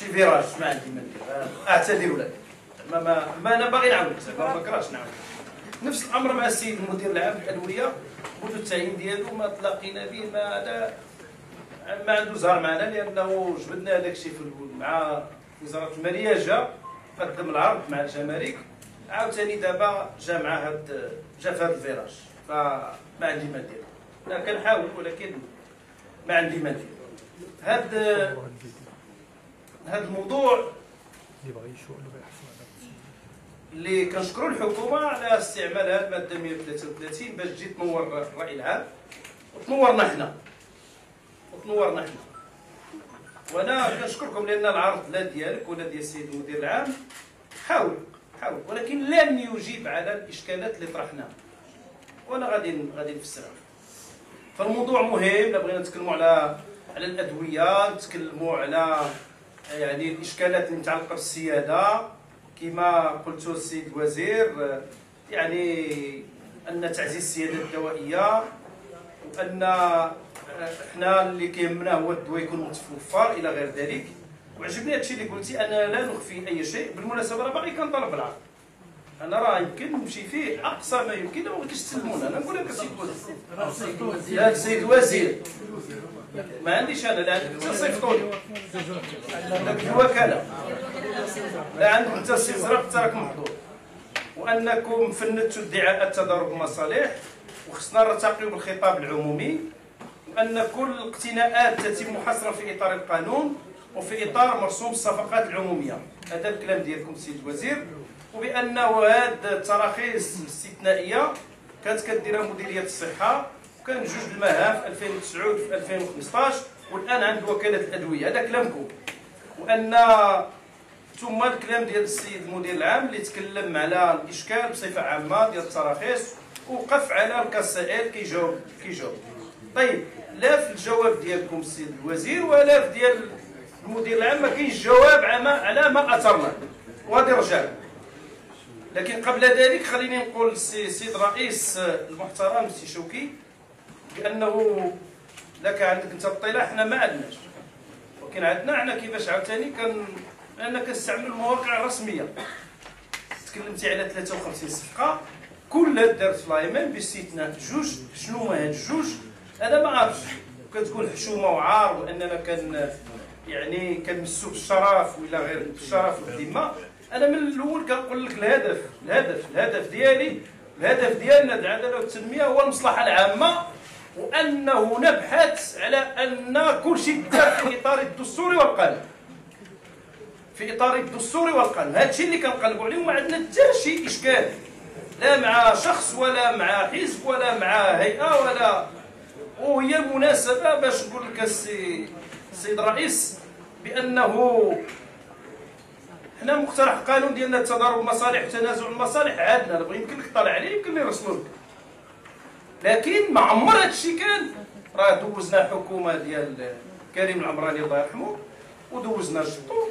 شي فيراج ما عندي ما ندير، اعتذر لك. ما انا باغي نعاود ما كرهتش نعاود. نفس الامر مع السيد المدير العام للادويه، منذ التعيين ديالو ما تلاقينا به، ما عنده زهر معنا، لانه جبدنا هذاك الشيء مع وزاره الماليه، قدم العرض مع الجمارك، عاوتاني دابا جا في هذا الفيراج، فما عندي ما ندير. انا كنحاول ولكن ما عندي ما ندير. هذا الموضوع اللي كنشكروا الحكومه على استعمال هذه الماده 133 باش تجي تنور الراي العام، وتنورنا حنا وانا كنشكركم، لان العرض لا ديالك ولا ديال السيد المدير العام حاول ولكن لم يجيب على الاشكالات اللي طرحناها، وانا غادي نفسرها. فالموضوع مهم، لا بغينا نتكلموا على الادويه، نتكلموا على يعني الاشكالات اللي متعلقه بالسياده كما قلت السيد الوزير، يعني ان تعزيز السياده الدوائيه، وان احنا اللي كيهمنا هو الدواء يكون متوفر الى غير ذلك. وعجبني هادشي اللي قلتي، انا لا نخفي اي شيء. بالمناسبه راه باغي كنطلب العرض، انا راه يمكن نمشي فيه اقصى ما يمكن، وما بغيتش تسلمونا. انا نقول لك السيد الوزير، يا السيد الوزير ما عنديش انا، لا عندك انت صيفطوني داك الوكاله، لا عندك انت السي زرق حتى راك محظوظ، وانكم فندتوا ادعاءات تضارب المصالح، وخصنا نرتقيو بالخطاب العمومي، وان كل الاقتناءات تتم حصرا في اطار القانون وفي اطار مرسوم الصفقات العموميه. هذا الكلام ديالكم السيد الوزير، وبانه هذه التراخيص الاستثنائيه كانت كديرها مديريه الصحه، وكان جوج المهام في 2009 وفي 2015، والان عند وكاله الادويه. هذا كلامكم، وان ثم الكلام ديال السيد المدير العام اللي تكلم على الاشكال بصفه عامه ديال التراخيص، وقف على الكاسائل كيجاوب. طيب، لا في الجواب ديالكم السيد الوزير ولا في ديال المدير العام ما كاينش جواب على ما اثرنا، وهذه رجال. لكن قبل ذلك خليني نقول السيد الرئيس المحترم السي شوكي بانه لك عندك انت اطلاع، حنا ما عندناش، ولكن عندنا حنا كيفاش عاوتاني لان كنستعملوا المواقع الرسميه. تكلمتي على 53 صفقه كلها دارت في لايمان باستثناء جوج. شنو هما هاد الجوج؟ انا ما عرفتش، كتقول حشومه وعار، واننا يعني كنمسوا بالشرف ولا غير بالشرف والذمه. انا من الاول كنقول لك الهدف ديالنا العداله والتنميه هو المصلحه العامه، وانه نبحث على ان كل شيء دار في اطار الدستور والقانون. هذا الشيء اللي كنقلبوا عليه، وما عندنا حتى شي اشكال لا مع شخص ولا مع حزب ولا مع هيئه ولا. وهي مناسبه باش نقول لك السيد الرئيس بانه حنا مقترح قانون ديالنا تضارب المصالح وتنازع المصالح عندنا، يمكن لك تطلع عليه، يمكن لي نرسلو لك، لكن ما عمر هذا الشيء كان. راه دوزنا حكومه ديال كريم العمراني الله يرحمه، ودوزنا الشطو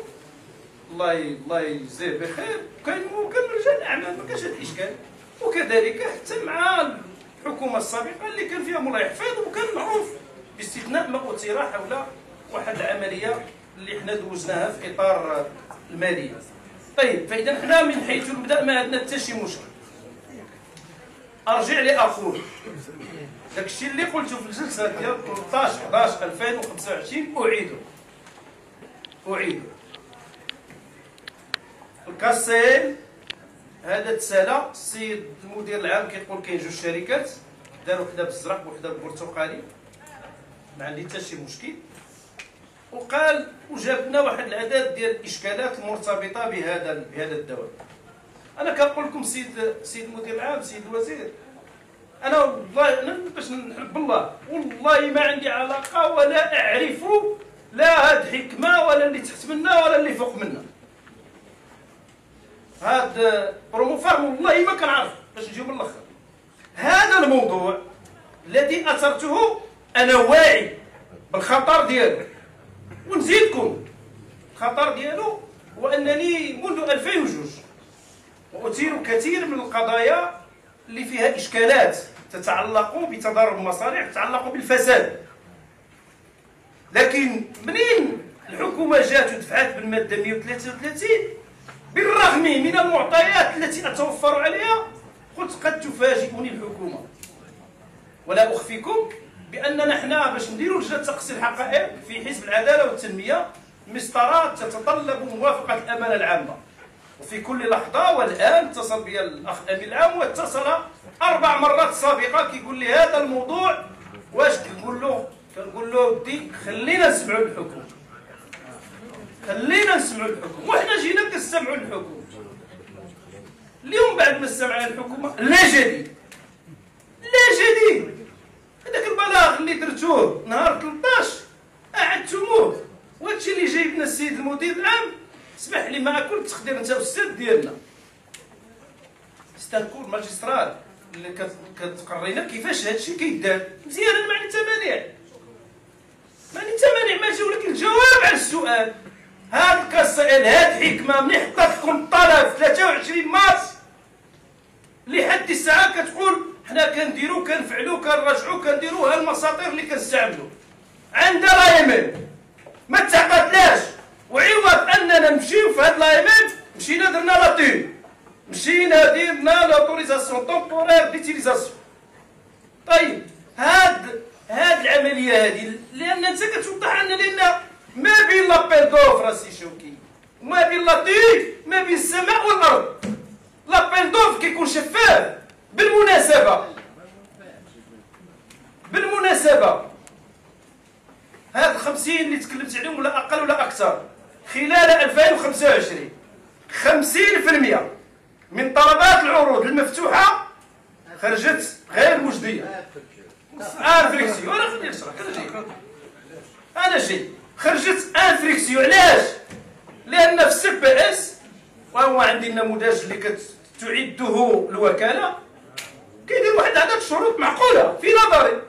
الله يجزيه بخير، كان رجال الاعمال، ما كانش هذا الاشكال. وكذلك حتى مع الحكومه السابقه اللي كان فيها مولاي حفيظ، وكان معروف باستثناء ما اثير حول واحد العمليه اللي حنا دوزناها في اطار الماليه. طيب، فاذا حنا من حيث المبدا ما عندنا حتى شي مشكل. ارجع لاقول داك الشيء اللي قلته في الجلسه ديال 13/11/2025 اعيد. الكاسيل هذا تسالى، السيد المدير العام كيقول كاين جوج شركات داروا وحده بالزرق وحده بالبرتقالي، ما عندي حتى شي مشكل، وقال وجابنا واحد العدد ديال الاشكالات المرتبطه بهذا الدواء. انا كنقول لكم سيد المدير العام، سيد الوزير، انا والله باش نحب بالله والله ما عندي علاقه ولا اعرف لا هاد حكمه ولا اللي تحت منا ولا اللي فوق منا. هاد بروموفارم والله ما كنعرف، باش نجيو من الاخر. هذا الموضوع الذي اثرته انا واعي بالخطر ديالو، ونزيدكم الخطر ديالو هو انني منذ 2002 واثير كثير من القضايا اللي فيها اشكالات تتعلق بتضارب المصالح، تتعلق بالفساد. لكن منين بالماده 133 بالرغم من المعطيات التي اتوفر عليها. قلت قد تفاجئني الحكومه، ولا اخفيكم باننا حنا باش نديروا لجنه تقصي الحقائق في حزب العداله والتنميه مسطرات تتطلب موافقه الامانه العامه. وفي كل لحظه، والان اتصل بي الاخ امين العام واتصل 4 مرات سابقه كيقول لي هذا الموضوع واش. كنقول له ودي خلينا نسمعوا الحكم، خلينا نسمعوا الحكم، وحنا جينا كنستمعوا للحكم. اليوم بعد ما استمعنا الحكومه لا جديد، لا جديد. هذاك البلاغ اللي درتوه نهار 13 اعدتموه، وهادشي اللي جايبنا السيد المدير العام. اسمح لي ما كنت تقدر انت استاذ ديالنا ستانكور ماجسترال اللي كتقرينا كيفاش هادشي كيدار مزيان. انا معني التمانع، معني التمانع ماشي، ولكن الجواب على السؤال. هاد القصائل هاد الحكمه ملي حطات لكم الطلب في 23 مارس لحد الساعه كتقول حنا كنديرو كنفعلو كنرجعو كنديرو ها المساطير اللي كنستعملو عندها لايمن ما تعقدناش. وعوض اننا نمشيو في هاد لايمن مشينا درنا لاتين، مشينا درنا لوتوريزاسيون تومبورير ديتيليزاسيون. طيب هاد العمليه هذه لان انت كتوضح لنا لان ما بين لابيل دوفر السي شوكي وما بين لاتين ما بين السماء والارض. لابيل دوفر كيكون شفاف. بالمناسبه هاد 50 اللي تكلمت عليهم ولا اقل ولا اكثر خلال 2025 50% من طلبات العروض المفتوحه خرجت غير مجديه. انفريكسيون انا خليني نشرح انا جاي خرجت انفريكسيون. علاش؟ لان في السي بي اس وهو عندي النموذج اللي كتعده الوكاله كيدير واحد عدد شروط معقوله في نظري،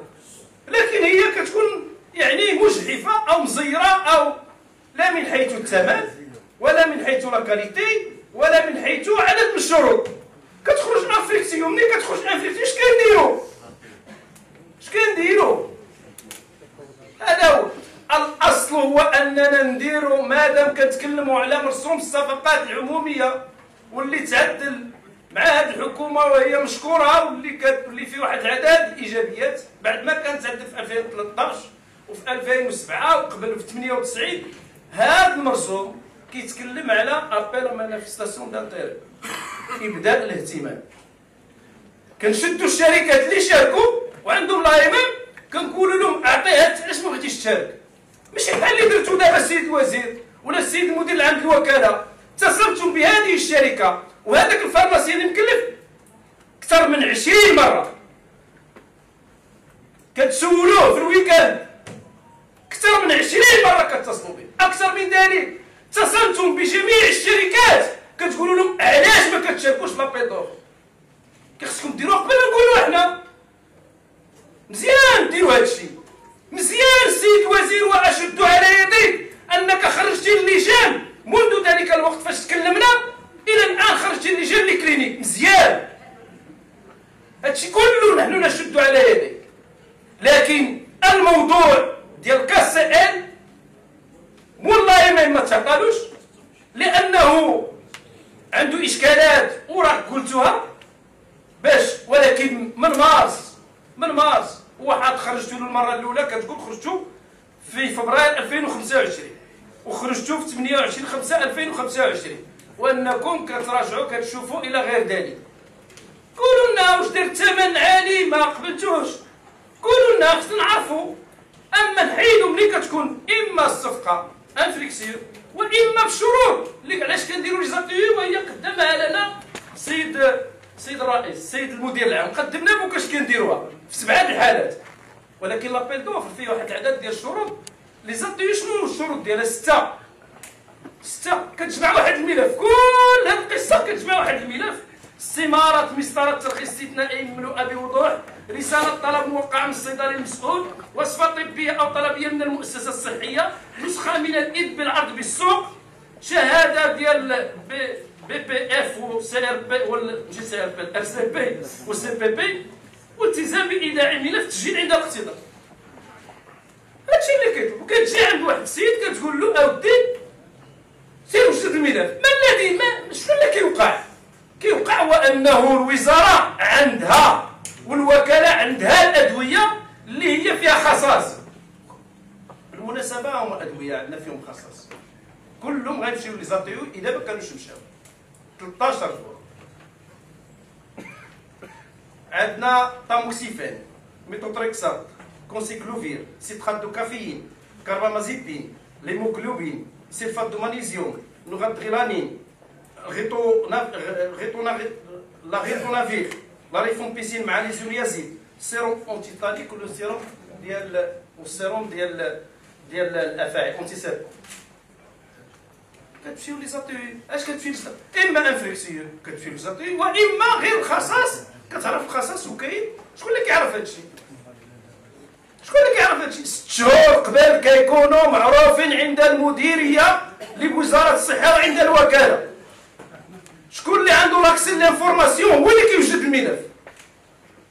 لكن هي كتكون يعني مجحفه او مزيره او لا من حيث الثمن ولا من حيث لا كاليتي ولا من حيث عدد من الشروط. كتخرج انفريكسيون. ملي كتخرج انفريكسيون اش كنديرو؟ هذا هو الاصل، هو اننا نديرو مادام كنتكلموا على مرسوم الصفقات العموميه واللي تعدل مع هذه الحكومه وهي مشكوره واللي فيه واحد العدد الايجابيات بعد ما كانت تعدل في 2013 وفي 2007 وقبل في 98. هذا المرسوم كيتكلم على ابيل مانيفيستاسيون دانتيري، ابداء الاهتمام. كنشدوا الشركات اللي شاركوا وعندهم لايمن كنقولوا لهم اعطيها علاش ما بغيتيش تشارك. ماشي بحال اللي درتو دابا السيد الوزير ولا السيد المدير العام الوكاله. اتصلتم بهذه الشركه وهذاك الفارماسي اللي مكلف اكثر من 20 مره كتسولوه في الويكاند اكثر من 20 مره كتصلوا به. اكثر من ذلك اتصلتم بجميع الشركات كتقولوا لهم علاش ما كتشاركوش في لابيل دوفر. كيخصكم ديروها قبل ما نقولوا حنا. مزيان ديروا هذا الشيء مزيان السيد الوزير، واشد على يدي انك خرجتي اللجان منذ ذلك الوقت فاش تكلمنا الى الان. خرجتي اللجان لكلينيك مزيان، هادشي كله نحن نشد على يديك. لكن الموضوع ديال كاس ال والله ما تعقلوش لانه عنده اشكالات وراك قلتوها باش. ولكن من مارس واحد خرجتوا له المره الاولى كتقول خرجتوا في فبراير 2025 وخرجتوا في 28/5/2025 وانكم كتراجعوا كتشوفوا الى غير ذلك. قولوا لنا واش دار الثمن عالي ما قبلتوش، قولوا لنا خصنا نعرفوا. اما نحيدوا ملي كتكون اما الصفقه انفليكسيون واما بشروط اللي علاش كنديروا لي زاتيي وهي قدمها لنا السيد الرئيس السيد المدير العام. قدمنا لكم كاش كنديروها في 7 الحالات، ولكن لابيل دوفر فيه واحد العدد ديال الشروط. لي زاتيي شنو الشروط ديالها؟ 6 كتجمع واحد الملف. كل هذه القصه كتجمع واحد الملف. استمارة مسطرة ترخيص استثنائي مملوءة بوضوح، رسالة طلب موقعة من الصيدلي المسؤول، وصفة طبية أو طلبية من المؤسسة الصحية، نسخة من الإذن بالعرض بالسوق، شهادة ديال بي بي اف و سي ار بي ولا ماشي سي ار بي ار سي بي و سي بي بي، والتزام بإيداع الملف تسجيل عند الاقتضاء. هادشي اللي كيطلب. وكتجي عند واحد السيد كتقول له اودي الملف. ما الذي شنو اللي كيوقع؟ كيوقع هو انه الوزاره عندها والوكاله عندها الادويه اللي هي فيها خصاص. بالمناسبه هما ادويه عندنا فيهم خصاص، كلهم غيمشيو لي زاتيو اذا ما كانوش مشاو 13 شهور. عندنا تاموكسيفين، ميتوتريكسات، كونسيكلوفير، سيترات دو كافيين، كاربامازيبين، ليموغلوبين، سيلفات دو مانيزيوم، نوغادريلانين، لا غيتونافير، لا ريفومبيسين مع ليزونيازيد، سيروم اونتيتانيك والسيروم ديال الافاعي اونتي سيركو. كتمشيو لي زاتيو اش كتمشي اما انفيكسيون كتمشي لي زاتيو، واما غير الخصاص كتعرف الخصاص وكاين. شكون اللي كيعرف هادشي؟ شكون اللي كيعرف هادشي؟ 6 شهور قبل كيكونوا معروفين عند المديريه لوزاره الصحه وعند الوكاله. شكون اللي عنده لاكسي لانفورماسيون هو اللي كيوجد الملف.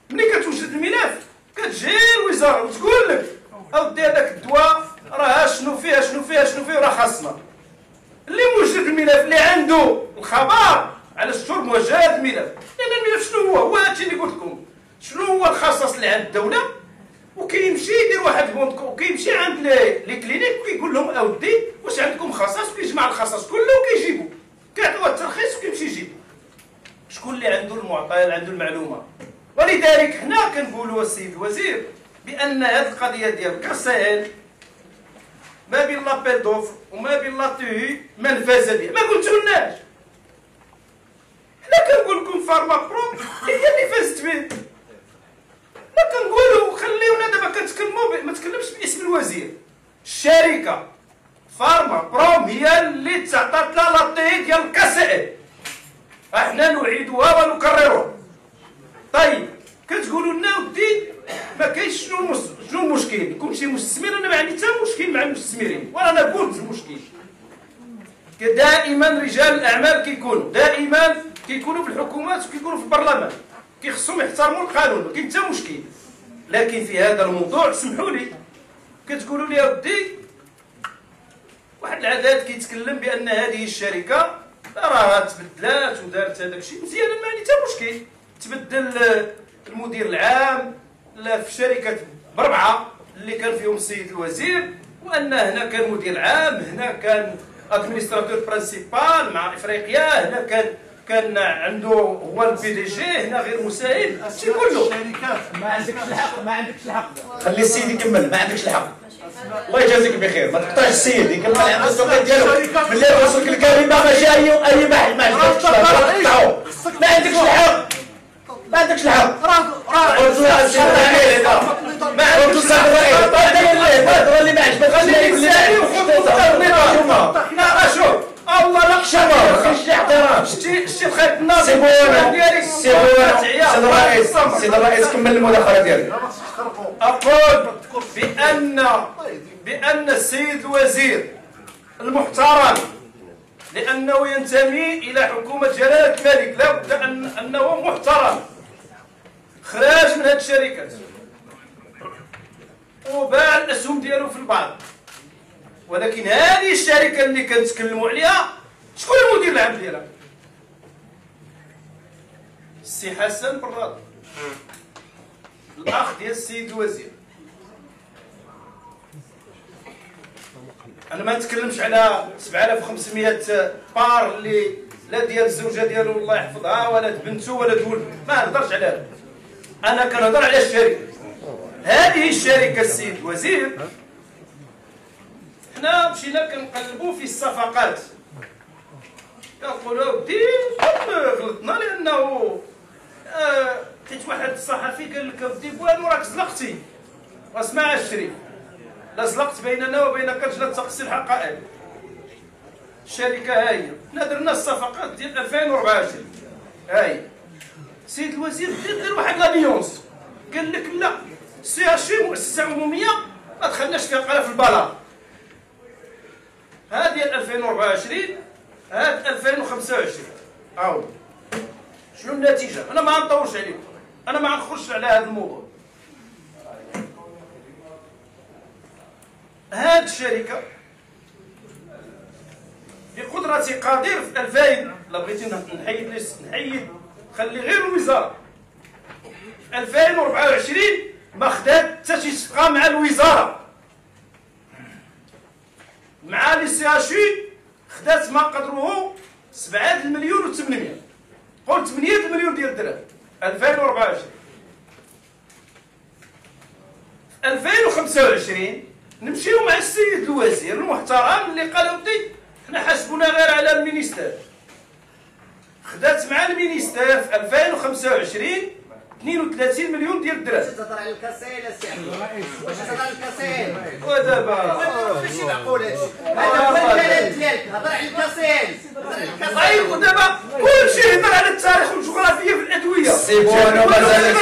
ملي كتوجد الملف كتجي الوزاره وتقول لك اودي هذاك الدواء راه شنو فيه راه خاصنا. اللي موجد الملف اللي عنده الخبر على 6 شهور موجه هذا الملف، لان الملف شنو هو هادشي اللي قلت لكم. شنو هو الخصاص اللي عند الدوله، وكيمشي يدير واحد البونك وكيمشي عند لي كلينيك وكيقول لهم اودي واش عندكم خصاص، وكيجمع الخصاص كله وكيجيبو، كيعطيوه الترخيص وكيمشي يجيبو. شكون اللي عنده المعطيات عنده المعلومه؟ ولذلك حنا كنقولوا السيد الوزير بان هذه القضيه ديال كاسيل ما بين لابيل دوفر وما بين لا تي منفذه ديال ما قلتولناش. حنا كنقول لكم فارما برو هي اللي فازت به. ما كنقولوا خليونا دابا كنتكلموا ما تكلمش باسم الوزير. الشركه فارما بروم هي اللي تعطات لها لا تي ديال كاسيل. احنا نعيدها ونكررها. طيب كتقولوا لنا ودي ما كاينش شنو المشكل؟ يكون شي مستثمر، انا ما عندي حتى مشكل مع المستثمرين، وانا قلت المشكل. دائما رجال الاعمال دائما كيكونوا في الحكومات وكيكونوا في البرلمان، كيخصهم يحترموا القانون، ما كاين حتى مشكل. لكن في هذا الموضوع سمحوا لي كتقولوا لي ودي واحد العدد كيتكلم بان هذه الشركه راها تبدلات ودارت هذاك الشيء مزيان، ما عندي حتى مشكل. تبدل المدير العام في شركه بربعه اللي كان فيهم السيد الوزير، وان هنا كان مدير عام، هنا كان ادمينستراتور برانسيبال مع افريقيا، هنا كان عنده هو البي دي جي، هنا غير مساهم، هادشي كله. ما عندكش الحق خلي السيد يكمل، ما عندكش الحق. الله يجازيك بخير، ما تقطعش السيد يكمل عن السؤال ديالو. بالله وصلك الكلمه ماشي اي محل ما عندكش الحق. ما عندكش الحق. ما عندكش الحق. راه السيد الرئيس ما عندكش الحق. هذا اللي ما عجبكش اللي لا شوف الله لا شباب ما كاينش احترام. شتي الخيط الناصر ديالك سيد الرئيس كمل المداخله ديالك. اقول بان السيد الوزير المحترم لانه ينتمي الى حكومه جلاله الملك لابد انه محترم، خرج من هذه الشركات وباع الاسهم ديالو في البعض. ولكن هذه الشركه اللي كنتكلموا عليها شكون المدير العام ديالها؟ السي حسن براد، الاخ ديال السيد الوزير. انا ما نتكلمش على 7500 بار اللي لا ديال الزوجه ديالو الله يحفظها ولا بنته ولا ولده، ما نهضرش على هذا. انا كنهضر على الشركه. هذه الشركه السيد الوزير حنا مشينا كنقلبوا في الصفقات، كنقولوا ودي غلطنا لانه حيت واحد الصحفي قال لك ودي بوالو راك زلقتي. واسمع الشريف، لا زلقت بيننا وبينك لجنه تقصي الحقائق. الشركه ها هي، حنا درنا الصفقات ديال 2024 ها هي. السيد الوزير دار واحد لاليونس قال لك لا سي اتش مؤسسه عموميه ما دخلناش فيها قال في البلاغ. هذه ديال 2024 هاد 2025 عاود. شنو النتيجه؟ انا ما نطولش عليكم، انا ما نخرجش على هذا الموضوع. هاد الشركه بقدره حضرتي قدير في 2000 لا بغيتي نحيد خلي غير الوزاره في 2024 ما خدات حتى شي صفقه مع الوزاره. مع لي سي اش خدات ما قدره 7 مليون و800، قلت 8 مليون ديال الدرهم 2024. في 2025 نمشيو مع السيد الوزير المحترم اللي قال ودي حنا حاسبونا غير على المينيستير. خدات مع المينيستير في 2025 32 مليون ديال الدرهم. باش تهضر على الكاسيل السي عبد الرئيس، باش تهضر على الكاسيل ودابا ماشي معقول هادشي. هذا هو الكلام ديالك، هضر على الكاسيل. طيب ودابا كلشي يهضر على التاريخ والجغرافيا في الادويه. سيبونو مازال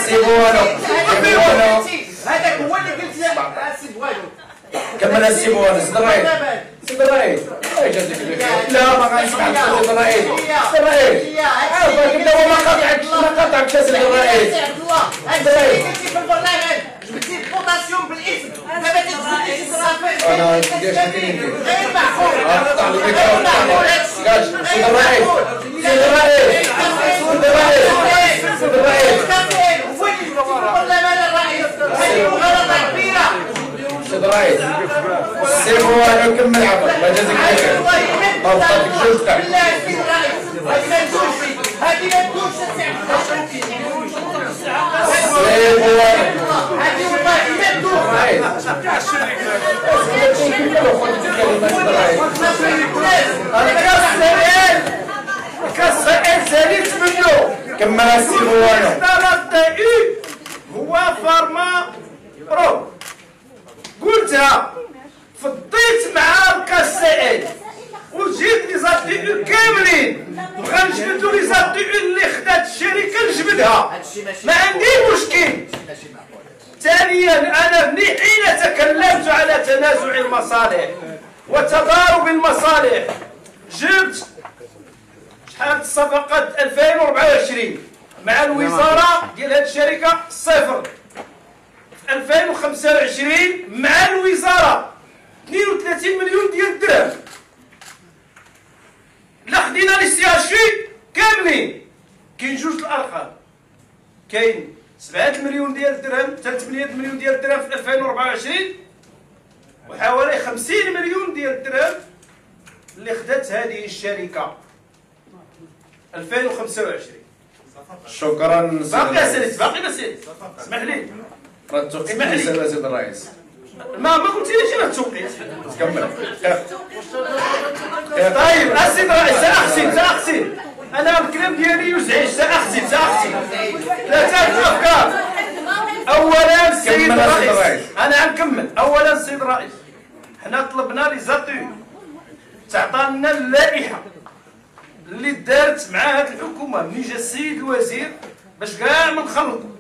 سيبونو هذاك هو اللي قلت سي بوالو. كمل سيبونو سيد الرئيس. سيد الرئيس الله يجازيك بخير. لا ما غنسمع سيد الرئيس. سيد الرئيس عافاك لا هو ما قاطعكش سيد الرئيس. عبد الله هذا اللي قلتي في البرلمان جبتي البوطاسيون بالاسم دابا تجبدي الصافي. انا ندير غير معقول. اقطع له سيد الرئيس. سيد الرئيس. سيد الرئيس. سيد الرئيس. هو اللي جبتي في البرلمان الرئيس. هذه مغالطه كبيره. سيد الرئيس سيبو انا نكمل عفاك الله يجازيك بخير. طبقتك جوج تاع بالله سيد الرئيس هذه ما تدوش هذه ما تدوش سيبو هذه والله ما تدوش. الكاس زاليت منه. كمل سيبو انا. اختار هو فارما برو قلتها فضيت مع الكاس سائل وجيت لي زاد دي او كاملين وغنجبدو لي زاد دي او اللي خدات الشركه نجبدها ما عندي مشكل. ثانيا انا حين تكلمت على تنازع المصالح وتضارب المصالح جبت شحال الصفقات 2024 مع الوزاره ديال هذه الشركه صفر. 2025 مع الوزاره 32 مليون ديال الدرهم. لا خدينا لي سي اش كاملين كاين جوج الارقام، كاين 7 مليون ديال الدرهم حتى 8 مليون ديال الدرهم في 2024 وحوالي 50 مليون ديال الدرهم اللي خدات هذه الشركه 2025. شكرا باقي اسئله باقي مسائل اسمح لي. اسمح لي سيد الرئيس. ما قلتيليش انا التوقيت. كمل. طيب السيد الرئيس ساختم انا الكلام ديالي يزعج. ساختم ثلاثه الافكار. اولا السيد الرئيس انا غنكمل. اولا السيد الرئيس حنا طلبنا لي زاتو تعطى لنا اللائحه اللي دارت مع هذه الحكومه مني جا السيد الوزير باش كاع ما نخلطوا.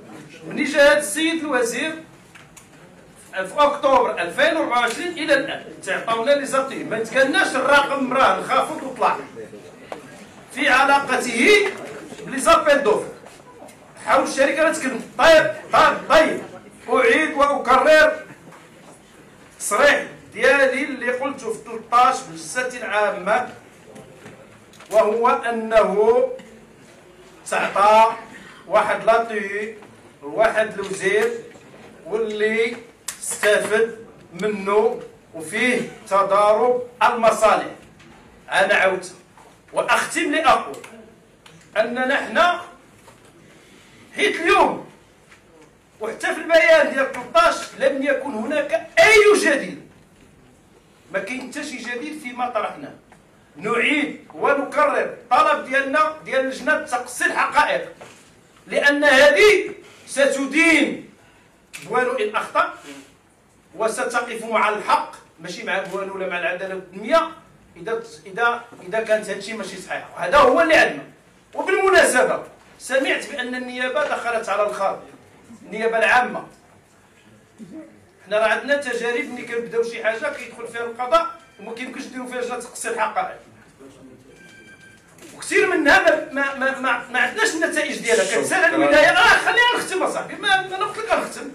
مني جا هذا السيد الوزير في اكتوبر 2024 الى الان تعطاونا لي زاتي ما تكلناش الرقم راه انخفض وطلع في علاقته بلي زابيل دوفر. حاول الشركه لا تكلم. طيب اعيد واكرر التصريح ديالي اللي قلته في 13 بالجلسه العامه، وهو انه تعطى واحد لاطي لواحد الوزير واللي استفد منه وفيه تضارب المصالح. انا عاودت واختم لاقول اننا حنا حيت اليوم وحتى في البيان ديال 13 لم يكن هناك اي جديد. ما كاين حتى شي جديد فيما طرحناه. نعيد ونكرر طلب ديالنا ديال لجنه تقصي الحقائق، لان هذه ستدين بوانو ان اخطا وستقف مع الحق ماشي مع بوانو ولا مع العداله والتنميه اذا كانت هادشي ماشي صحيح. هذا هو اللي عندنا. وبالمناسبه سمعت بان النيابه دخلت على الخط، النيابه العامه. حنا راه عندنا تجارب ملي كنبداو شي حاجه كيدخل فيها القضاء وما كيمكنش نديروا فيها لجنه تقصي الحقائق، وكثير منها ما عندناش النتائج ديالها. كتسال الولايه خلينا نختم اصاحبي. ما انا قلت لك غنختم.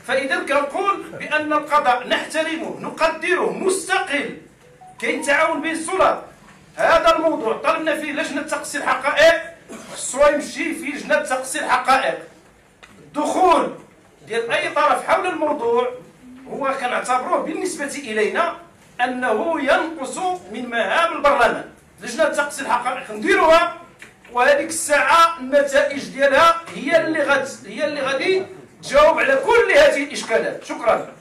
فإذا كنقول بأن القضاء نحترمه نقدره مستقل، كاين تعاون بين السلطات. هذا الموضوع طلبنا فيه لجنة تقصي الحقائق، خصو يمشي في لجنة تقصي الحقائق. الدخول ديال أي طرف حول الموضوع هو كنعتبروه بالنسبة إلينا أنه ينقص من مهام البرلمان. لجنة تقصي الحقائق نديروها، وهذيك الساعة النتائج ديالها هي اللي غادي تجاوب على كل هذه الإشكالات. شكرا.